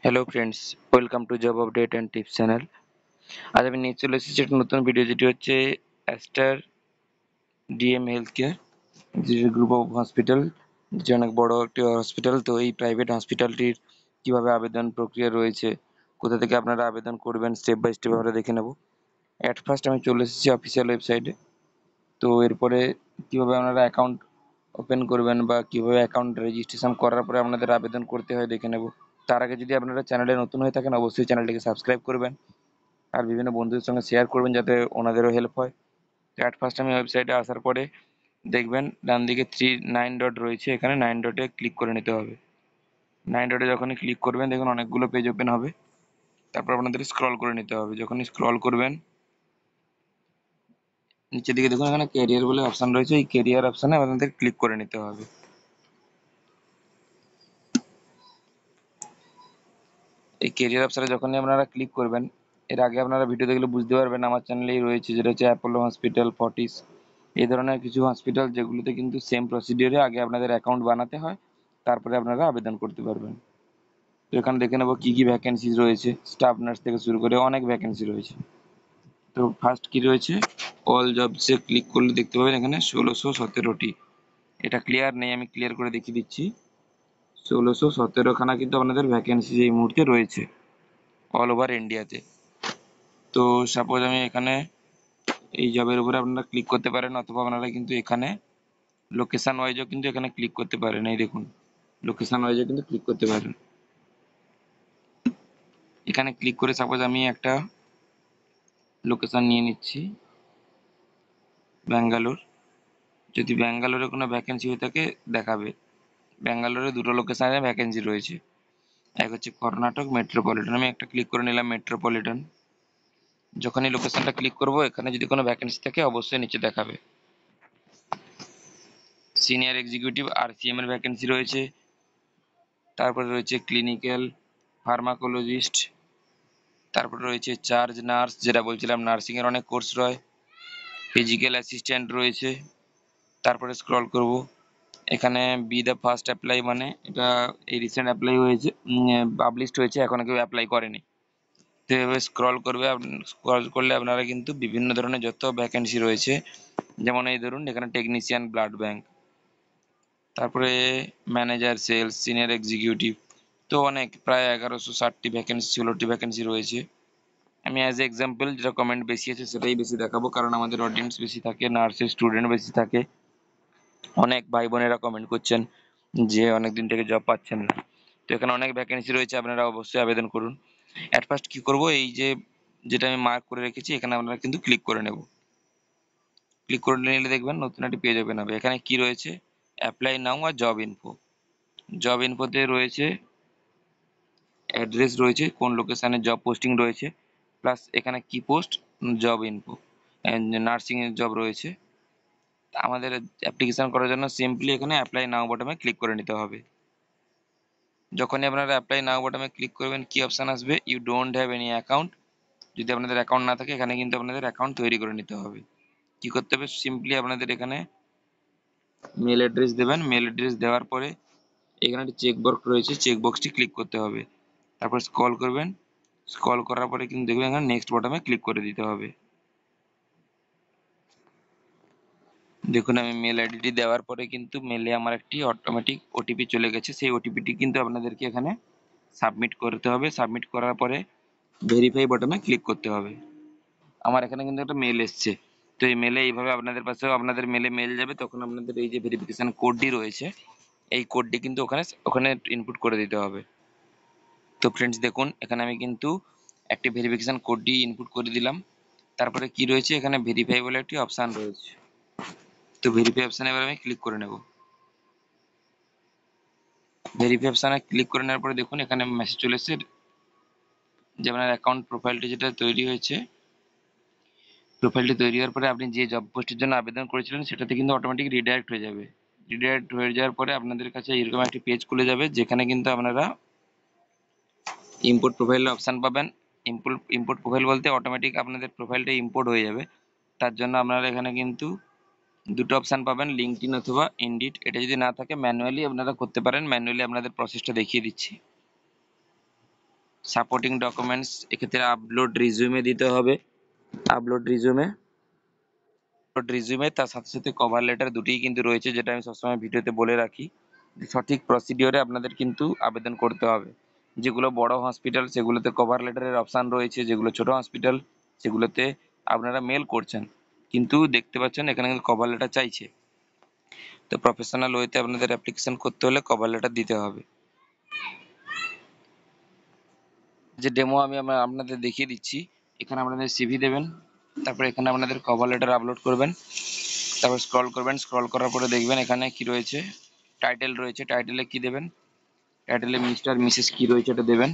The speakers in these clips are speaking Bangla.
Hello friends, welcome to job update and tips channel. আজ আমি নিয়ে চলে এসেছি একটা নতুন ভিডিও, যেটি হচ্ছে অ্যাস্টার ডিএম হেলথ কেয়ার, যেটি গ্রুপ অফ হসপিটাল, যেটি অনেক বড় একটি হসপিটাল। তো এই প্রাইভেট হসপিটালটির কিভাবে আবেদন প্রক্রিয়া রয়েছে, কোথা থেকে আপনারা আবেদন করবেন, স্টেপ বাই স্টেপ আমরা দেখে নেব। অ্যাট ফার্স্ট আমি চলে এসেছি অফিসিয়াল ওয়েবসাইটে। তো এরপরে কিভাবে আপনারা অ্যাকাউন্ট ওপেন করবেন বা কিভাবে অ্যাকাউন্ট রেজিস্ট্রেশন করার পরে আপনাদের আবেদন করতে হয় দেখে নেব। তার আগে যদি আপনারা চ্যানেলে নতুন হয়ে থাকেন, অবশ্যই চ্যানেলটিকে সাবস্ক্রাইব করবেন আর বিভিন্ন বন্ধুদের সঙ্গে শেয়ার করবেন, যাতে ওনাদেরও হেল্প হয়। তো অ্যাট ফার্স্ট আমি ওয়েবসাইটে আসার পরে দেখবেন ডান দিকে 9 ডট রয়েছে, এখানে 9 ডটে ক্লিক করে নিতে হবে। 9 ডটে যখনই ক্লিক করবেন দেখুন অনেকগুলো পেজ ওপেন হবে। তারপর আপনাদের স্ক্রল করে নিতে হবে। যখনই স্ক্রল করবেন নিচের দিকে দেখুন এখানে ক্যারিয়ার বলে অপশান রয়েছে, এই ক্যারিয়ার অপশানে আপনাদের ক্লিক করে নিতে হবে। এই ক্যারিয়ার অপশানে যখনই আপনারা ক্লিক করবেন, এর আগে আপনারা ভিডিও দেখলে বুঝতে পারবেন আমার চ্যানেলেই রয়েছে, যেটা হচ্ছে অ্যাপোলো হসপিটাল, ফর্টিস, এই ধরনের কিছু হসপিটাল, যেগুলোতে কিন্তু সেম প্রসিডিওরে আগে আপনাদের অ্যাকাউন্ট বানাতে হয়, তারপরে আপনারা আবেদন করতে পারবেন। তো এখানে দেখে নেবো কী কী ভ্যাকেন্সি রয়েছে। স্টাফ নার্স থেকে শুরু করে অনেক ভ্যাকেন্সি রয়েছে। তো ফার্স্ট কি রয়েছে, অল জবসে ক্লিক করলে দেখতে পাবেন এখানে 1617টি। এটা ক্লিয়ার নেই, আমি ক্লিয়ার করে দেখিয়ে দিচ্ছি। 1617খানা কিন্তু আপনাদের ভ্যাকেন্সি এই মুহূর্তে রয়েছে অল ওভার ইন্ডিয়াতে। তো সাপোজ আমি এখানে এই জবের উপরে আপনারা ক্লিক করতে পারেন, অথবা আপনারা কিন্তু এখানে লোকেশান ওয়াইজও কিন্তু এখানে ক্লিক করতে পারেন। এই দেখুন লোকেশান ওয়াইজও কিন্তু ক্লিক করতে পারেন। এখানে ক্লিক করে সাপোজ আমি একটা লোকেশান নিয়ে নিচ্ছি, ব্যাঙ্গালোর। যদি ব্যাঙ্গালোরে কোনো ভ্যাকেন্সি হয়ে থাকে দেখাবে। ব্যাঙ্গালোরে দুটো লোকেশানে ভ্যাকেন্সি রয়েছে, এক হচ্ছে কর্ণাটক, মেট্রোপলিটন। আমি একটা ক্লিক করে নিলাম মেট্রোপলিটন। যখনই লোকেশানটা ক্লিক করব, এখানে যদি কোনো ভ্যাকেন্সি থাকে অবশ্যই নিচে দেখাবে। সিনিয়র এক্সিকিউটিভ আরসিএম এর ভ্যাকেন্সি রয়েছে। তারপরে রয়েছে ক্লিনিক্যাল ফার্মাকোলজিস্ট। তারপরে রয়েছে চার্জ নার্স, যেটা বলছিলাম নার্সিংয়ের অনেক কোর্স রয়। ফিজিক্যাল অ্যাসিস্ট্যান্ট রয়েছে। তারপরে স্ক্রল করব, এখানে বি দ্য ফার্স্ট অ্যাপ্লাই, মানে এটা এই রিসেন্ট অ্যাপ্লাই হয়েছে, পাবলিশড হয়েছে, এখনো কেউ অ্যাপ্লাই করেনি। তো এভাবে স্ক্রল করবে, স্ক্রল করলে আপনারা কিন্তু বিভিন্ন ধরনের যত ভ্যাকেন্সি রয়েছে, যেমন এই ধরুন এখানে টেকনিশিয়ান ব্লাড ব্যাংক, তারপরে ম্যানেজার সেলস, সিনিয়র এক্সিকিউটিভ। তো অনেক, প্রায় 1160টি ভ্যাকেন্সি, 16টি ভ্যাকেন্সি রয়েছে। আমি অ্যাজ এক্সাম্পল যেটা কমেন্ট বেশি আছে সেটাই বেশি দেখাবো, কারণ আমাদের অডিয়েন্স বেশি থাকে, নার্সের স্টুডেন্ট বেশি থাকে। অনেক ভাই বোনেরা কমেন্ট করছেন যে অনেক দিন থেকে জব পাচ্ছেন না। তো এখানে অনেক ভ্যাকেন্সি রয়েছে, আপনারা অবশ্যই আবেদন করুন। অ্যাট ফার্স্ট কি করব, এই যে যেটা আমি মার্ক করে রেখেছি এখানে আপনারা কিন্তু ক্লিক করে নেব। ক্লিক করে নিলে দেখবেন নতুন একটি পেজ ওপেন হবে। এখানে কি রয়েছে, অ্যাপ্লাই নাও আর জব ইনফো। জব ইনফোতে রয়েছে অ্যাড্রেস, রয়েছে কোন লোকেশানে জব পোস্টিং রয়েছে, প্লাস এখানে কি পোস্ট, জব ইনফো, নার্সিংয়ের জব রয়েছে। আমাদের অ্যাপ্লিকেশন করার জন্য সিম্পলি এখানে অ্যাপ্লাই নাও বটমে ক্লিক করে নিতে হবে। যখনই আপনারা অ্যাপ্লাই নাও বটমে ক্লিক করবেন, কি অপশান আসবে, you don't have any account. যদি আপনাদের অ্যাকাউন্ট না থাকে, এখানে কিন্তু আপনাদের অ্যাকাউন্ট তৈরি করে নিতে হবে। কি করতে হবে, সিম্পলি আপনাদের এখানে মেল অ্যাড্রেস দেবেন। মেল অ্যাড্রেস দেওয়ার পরে এখানে একটি চেকবক্স রয়েছে, চেকবক্সটি ক্লিক করতে হবে। তারপর স্ক্রল করবেন, স্ক্রল করার পরে কিন্তু দেখবেন এখানে নেক্সট বটমে ক্লিক করে দিতে হবে। দেখুন আমি মেল আইডিটি দেওয়ার পরে কিন্তু মেলে আমার একটি অটোমেটিক ওটিপি চলে গেছে। সেই ওটিপিটি কিন্তু আপনাদেরকে এখানে সাবমিট করতে হবে। সাবমিট করার পরে ভেরিফাই বটমে ক্লিক করতে হবে। আমার এখানে কিন্তু একটা মেল এসছে। তো এই মেলে এইভাবে আপনাদের পাশেও আপনাদের মেলে মেল যাবে, তখন আপনাদের এই যে ভেরিফিকেশন কোডটি রয়েছে, এই কোডটি কিন্তু ওখানে ওখানে ইনপুট করে দিতে হবে। তো ফ্রেন্ডস দেখুন এখানে আমি কিন্তু একটি ভেরিফিকেশন কোডটি ইনপুট করে দিলাম। তারপরে কি রয়েছে, এখানে ভেরিফাই বলে একটি অপশান রয়েছে। তো ভেরিফাই অপশানে এবার আমি ক্লিক করে নেব। ভেরিফাই অপশানে ক্লিক করে নেওয়ার পরে দেখুন এখানে মেসেজ চলে এসেছে যে আপনার অ্যাকাউন্ট প্রোফাইলটি যেটা তৈরি হয়েছে, প্রোফাইলটি তৈরি হওয়ার পরে আপনি যে জব পোস্টের জন্য আবেদন করেছিলেন সেটাতে কিন্তু অটোমেটিক রিডাইরেক্ট হয়ে যাবে। রিডাইরেক্ট হয়ে যাওয়ার পরে আপনাদের কাছে এরকম একটি পেজ খুলে যাবে, যেখানে কিন্তু আপনারা ইম্পোর্ট প্রোফাইলের অপশান পাবেন। ইম্পোর্ট প্রোফাইল বলতে অটোমেটিক আপনাদের প্রোফাইলটা ইম্পোর্ট হয়ে যাবে। তার জন্য আপনারা এখানে কিন্তু দুটো অপশান পাবেন, লিঙ্কডইন অথবা ইনডিড। এটা যদি না থাকে ম্যানুয়ালি আপনারা করতে পারেন। ম্যানুয়ালি আপনাদের প্রসেসটা দেখিয়ে দিচ্ছি। সাপোর্টিং ডকুমেন্টস এক্ষেত্রে আপলোড রিজিউমে দিতে হবে। আপলোড রিজিউমে তার সাথে সাথে কভার লেটার দুটিই কিন্তু রয়েছে, যেটা আমি সবসময় ভিডিওতে বলে রাখি। সঠিক প্রসিডিওরে আপনাদের কিন্তু আবেদন করতে হবে। যেগুলো বড় হসপিটাল সেগুলোতে কভার লেটারের অপশান রয়েছে, যেগুলো ছোট হসপিটাল সেগুলোতে আপনারা মেল করছেন, কিন্তু দেখতে পাচ্ছেন এখানে কিন্তু কভার লেটার চাইছে। তো প্রফেশনাল ওয়েতে আপনাদের অ্যাপ্লিকেশন করতে হলে কভার লেটার দিতে হবে। যে ডেমো আমি আপনাদের দেখিয়ে দিচ্ছি, এখানে আপনাদের সিভি দেবেন, তারপরে এখানে আপনাদের কভার লেটার আপলোড করবেন, তারপর স্ক্রল করবেন, স্ক্রল করার পরে দেখবেন এখানে কি রয়েছে, টাইটেল রয়েছে। টাইটেলে কি দেবেন, টাইটেলে মিস্টার মিসেস কি রয়েছে এটা দেবেন।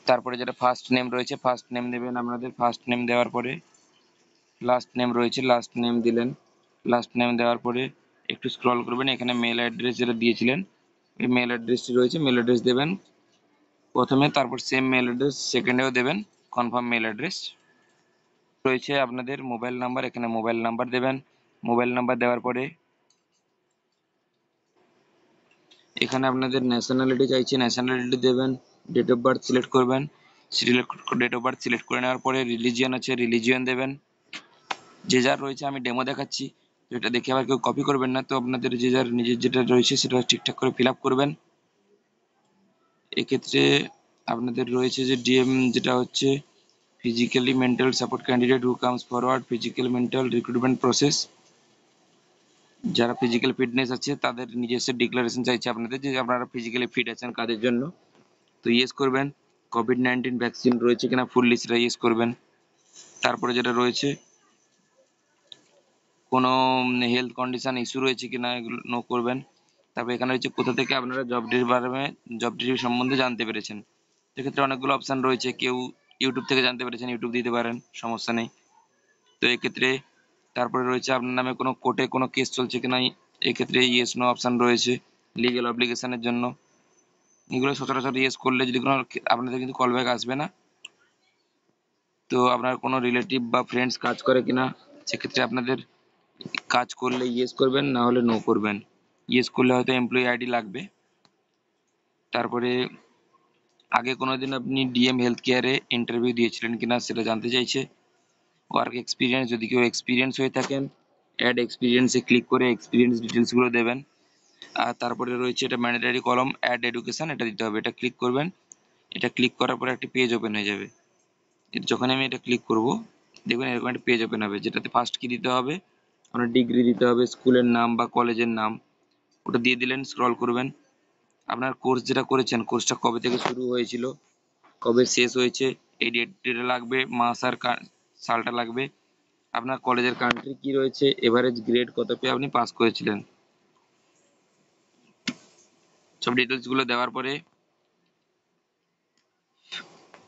তারপরে যেটা ফার্স্ট নেম রয়েছে ফার্স্ট নেম দেবেন আপনাদের। ফার্স্ট নেম দেওয়ার পরে লাস্ট নেম রয়েছে লাস্ট নেম দিলেন। লাস্ট নেম দেওয়ার পরে একটু স্ক্রল করবেন, এখানে মেল অ্যাড্রেস যেটা দিয়েছিলেন এই মেল অ্যাড্রেসটি রয়েছে, মেল অ্যাড্রেস দেবেন প্রথমে, তারপর সেম মেল অ্যাড্রেস সেকেন্ডেও দেবেন, কনফার্ম মেল অ্যাড্রেস রয়েছে। আপনাদের মোবাইল নাম্বার, এখানে মোবাইল নাম্বার দেবেন। মোবাইল নাম্বার দেওয়ার পরে এখানে আপনাদের ন্যাশনালিটি চাইছে, ন্যাশনালিটি দেবেন। ডেট অফ বার্থ সিলেক্ট করবেন, ডেট অফ বার্থ সিলেক্ট করে নেওয়ার পরে রিলিজিয়ন আছে রিলিজিয়ন দেবেন। যে যার রয়েছে আমি ডেমো দেখাচ্ছি, তো এটা দেখে আবার কেউ কপি করবেন না, তো আপনাদের যে যার নিজের যেটা রয়েছে সেটা ঠিকঠাক করে ফিল আপ করবেন। এক্ষেত্রে আপনাদের রয়েছে যে ডিএম, যেটা হচ্ছে physically mental support candidate who comes forward physical mental recruitment process. যারা ফিজিক্যাল ফিটনেস আছে তাদের নিজস্ব ডিক্লারেশন চাইছে আপনাদের, যে আপনারা ফিজিক্যালি ফিট আছেন কাজের জন্য, তো ইয়েস করবেন। কোভিড-19 ভ্যাকসিন রয়েছে কিনা ফুললি সেটা ইয়েস করবেন। তারপরে যেটা রয়েছে কোনো হেলথ কন্ডিশন ইস্যু রয়েছে কিনা এগুলো নো করবেন। তারপর এখানে রয়েছে কোথা থেকে আপনারা জব ডিটেল সম্বন্ধে জানতে পেরেছেন। সেক্ষেত্রে অনেকগুলো অপশান রয়েছে, কেউ ইউটিউব থেকে জানতে পেরেছেন ইউটিউব দিতে পারেন, সমস্যা নেই। তো এক্ষেত্রে তারপরে রয়েছে আপনার নামে কোনো কোর্টে কোনো কেস চলছে কিনা, এক্ষেত্রে ইয়েস নো অপশান রয়েছে লিগ্যাল অব্লিগেশনের জন্য। এগুলো সচরাচর ইয়েস করলে যদি কোনো আপনাদের কিন্তু কল ব্যাক আসবে না। তো আপনার কোনো রিলেটিভ বা ফ্রেন্ডস কাজ করে কিনা, সেক্ষেত্রে আপনাদের কাজ করলে ইয়েস করবেন, না হলে নো করবেন। ইয়েস করলে হয়তো এমপ্লয়ি আইডি লাগবে। তারপরে আগে কোনোদিন আপনি ডিএম হেলথ কেয়ারে ইন্টারভিউ দিয়েছিলেন কিনা সেটা জানতে চাইছে। ওয়ার্ক এক্সপিরিয়েন্স, যদি কেউ এক্সপিরিয়েন্স হয়ে থাকেন অ্যাড এক্সপিরিয়েন্সে ক্লিক করে এক্সপিরিয়েন্স ডিটেলসগুলো দেবেন। আর তারপরে রয়েছে এটা ম্যান্ডেটরি কলম অ্যাড এডুকেশন, এটা দিতে হবে, এটা ক্লিক করবেন। এটা ক্লিক করার পরে একটি পেজ ওপেন হয়ে যাবে। যখন আমি এটা ক্লিক করব দেখবেন এরকম একটা পেজ ওপেন হবে, যেটাতে ফার্স্ট কি দিতে হবে, আপনার ডিগ্রি দিতে হবে, স্কুলের নাম বা কলেজের নাম, ওটা দিয়ে দিলেন। স্ক্রল করবেন, আপনার কোর্স যেটা করেছেন কোর্সটা কবে থেকে শুরু হয়েছিল, কবে শেষ হয়েছে, এই ডেটটা লাগবে, মাস আর সালটা লাগবে। আপনার কলেজের কান্ট্রি কি রয়েছে, এভারেজ গ্রেড কত পেয়ে আপনি পাস করেছিলেন, সব ডিটেলসগুলো দেওয়ার পরে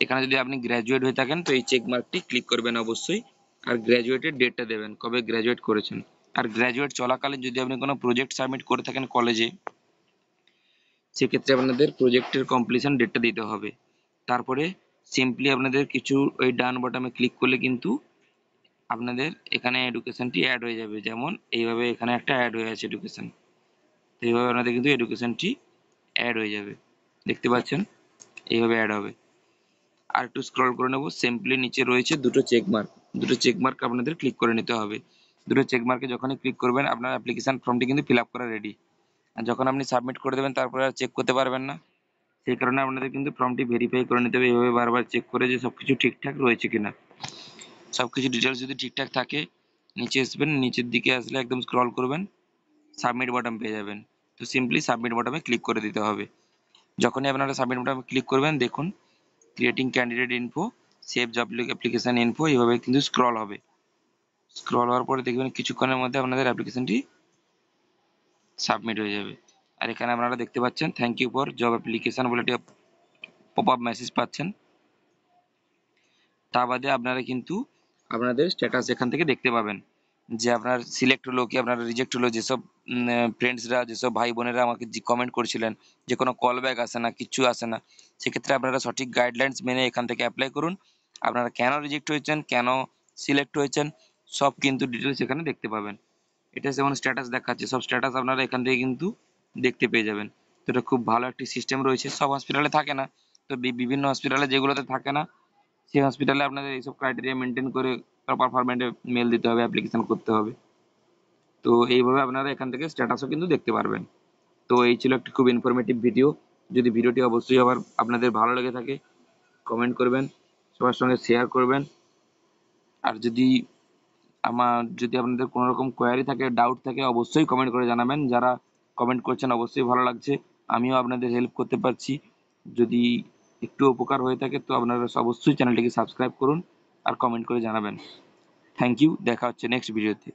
এখানে যদি আপনি গ্র্যাজুয়েট হয়ে থাকেন তো এই চেক মার্কটি ক্লিক করবেন অবশ্যই, আর গ্র্যাজুয়েটের ডেটটা দেবেন কবে গ্র্যাজুয়েট করেছেন। আর গ্র্যাজুয়েট চলাকালীন যদি আপনি কোনো প্রজেক্ট সাবমিট করে থাকেন কলেজে, সেক্ষেত্রে আপনাদের প্রজেক্টের কমপ্লিশন ডেটটা দিতে হবে। তারপরে সিম্পলি আপনাদের কিছু ওই ডান বটমে ক্লিক করলে কিন্তু আপনাদের এখানে এডুকেশনটি অ্যাড হয়ে যাবে, যেমন এইভাবে এখানে একটা অ্যাড হয়ে আছে এডুকেশন, তো এইভাবে আপনাদের কিন্তু এডুকেশনটি অ্যাড হয়ে যাবে, দেখতে পাচ্ছেন এইভাবে অ্যাড হবে। আর একটু স্ক্রল করে নেব, সিম্পলি নিচে রয়েছে দুটো চেক মার্ক, দুটো চেক মার্ক আপনাদের ক্লিক করে নিতে হবে। দুটো চেক মার্কে যখনই ক্লিক করবেন আপনার অ্যাপ্লিকেশন ফর্মটি কিন্তু ফিল আপ করা রেডি। আর যখন আপনি সাবমিট করে দেবেন তারপরে আর চেক করতে পারবেন না, সেই কারণে আপনাদের কিন্তু ফর্মটি ভেরিফাই করে নিতে হবে, এইভাবে বারবার চেক করে যে সবকিছু ঠিকঠাক রয়েছে কিনা। সবকিছু ডিটেলস যদি ঠিকঠাক থাকে নিচে আসবেন, নিচের দিকে আসলে একদম স্ক্রল করবেন, সাবমিট বাটন পেয়ে যাবেন। তো সিম্পলি সাবমিট বাটনে ক্লিক করে দিতে হবে। যখনই আপনারা সাবমিট বাটনে ক্লিক করবেন দেখুন creating candidate info, save job application info, এইভাবে কিন্তু স্ক্রল হবে। স্ক্রল হওয়ার পরে দেখবেন কিছুক্ষণের মধ্যে আপনাদের অ্যাপ্লিকেশনটি সাবমিট হয়ে যাবে। আর এখানে আপনারা দেখতে পাচ্ছেন thank you for job application বলে একটি পপ আপ মেসেজ পাচ্ছেন। তা বাদে আপনারা কিন্তু আপনাদের স্ট্যাটাস এখান থেকে দেখতে পাবেন যে আপনার সিলেক্ট হলো কি আপনার রিজেক্ট হলো। যেসব ফ্রেন্ডসরা, যেসব ভাই বোনেরা আমাকে কমেন্ট করছিলেন যে কোনো কল ব্যাক আসে না, কিচ্ছু আসে না, সেক্ষেত্রে আপনারা সঠিক গাইডলাইন্স মেনে এখান থেকে অ্যাপ্লাই করুন। আপনারা কেন রিজেক্ট হয়েছেন, কেন সিলেক্ট হয়েছেন, সব কিন্তু ডিটেলস এখানে দেখতে পাবেন। এটা যেমন স্ট্যাটাস দেখাচ্ছে, সব স্ট্যাটাস আপনারা এখান থেকে কিন্তু দেখতে পেয়ে যাবেন। তো এটা খুব ভালো একটি সিস্টেম রয়েছে, সব হসপিটালে থাকে না, তো বিভিন্ন হসপিটালে যেগুলোতে থাকে না, সেই হসপিটালে আপনাদের এইসব ক্রাইটেরিয়া মেনটেন করে প্রপার ফরম্যাটে মেল দিতে হবে, অ্যাপ্লিকেশন করতে হবে। তো এইভাবে আপনারা এখান থেকে স্ট্যাটাসও কিন্তু দেখতে পারবেন। তো এই ছিল একটি খুব ইনফরমেটিভ ভিডিও। যদি ভিডিওটি অবশ্যই আবার আপনাদের ভালো লেগে থাকে, কমেন্ট করবেন, সবার সঙ্গে শেয়ার করবেন। আর যদি আপনাদের কোনো রকম কোয়ারি থাকে, ডাউট থাকে, অবশ্যই কমেন্ট করে জানাবেন। যারা কমেন্ট করছেন অবশ্যই ভালো লাগছে, আমিও আপনাদের হেল্প করতে পারছি। যদি একটু উপকার হয়ে থাকে তো আপনারা অবশ্যই চ্যানেলটিকে সাবস্ক্রাইব করুন আর কমেন্ট করে জানাবেন। থ্যাংক ইউ, দেখা হচ্ছে নেক্সট ভিডিওতে।